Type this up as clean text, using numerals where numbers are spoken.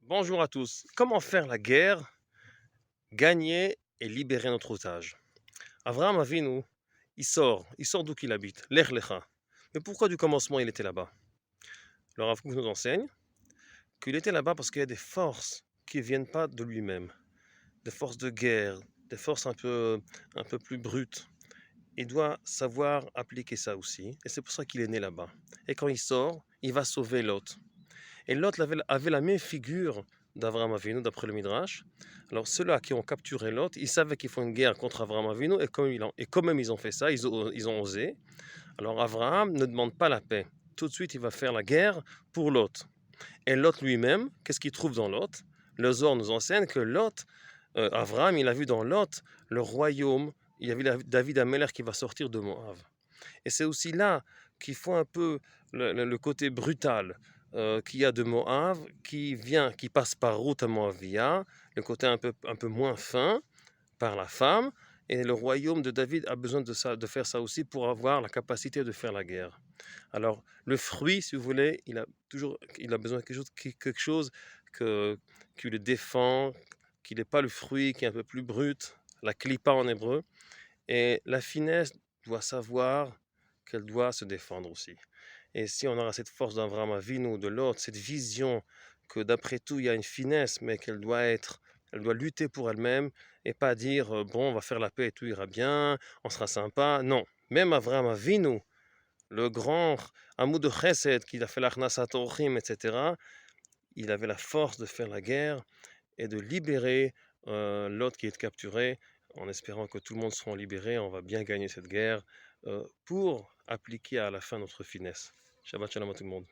Bonjour à tous. Comment faire la guerre, gagner et libérer notre otage? Avraham Avinu, il sort d'où qu'il habite, Lech Lecha. Mais pourquoi du commencement il était là-bas? Le Rav Kook nous enseigne qu'il était là-bas parce qu'il y a des forces qui ne viennent pas de lui-même, des forces de guerre, des forces un peu plus brutes. Il doit savoir appliquer ça aussi, et c'est pour ça qu'il est né là-bas. Et quand il sort, il va sauver Lot. Et Lot avait la même figure d'Avraham Avinu, d'après le Midrash. Alors ceux-là qui ont capturé Lot, ils savaient qu'ils font une guerre contre Avraham Avinu, et quand même ils ont fait ça, ils ont osé. Alors Avraham ne demande pas la paix. Tout de suite, il va faire la guerre pour Lot. Et Lot lui-même, qu'est-ce qu'il trouve dans Lot? Le Zohar nous enseigne que Lot, Avraham, il a vu dans Lot le royaume, il y avait David Ameller qui va sortir de Moab. Et c'est aussi là qu'il faut un peu le côté brutal qu'il y a de Moab, qui passe par route à Moabia, le côté un peu moins fin par la femme, et le royaume de David a besoin de ça, de faire ça aussi pour avoir la capacité de faire la guerre. Alors, le fruit, si vous voulez, il a besoin de quelque chose que, qui le défend, qui n'est pas le fruit, qui est un peu plus brut, la klipa en hébreu. Et la finesse doit savoir qu'elle doit se défendre aussi. Et si on aura cette force d'Avraham Avinu, de l'autre, cette vision que d'après tout il y a une finesse, mais elle doit lutter pour elle-même et pas dire bon, on va faire la paix et tout ira bien, on sera sympa. Non, même Avraham Avinu, le grand Amoud de Chesed qui a fait l'Achnasat Orchim, etc., il avait la force de faire la guerre et de libérer l'autre qui est capturé, en espérant que tout le monde sera libéré. On va bien gagner cette guerre pour appliquer à la fin notre finesse. Shabbat shalom à tout le monde.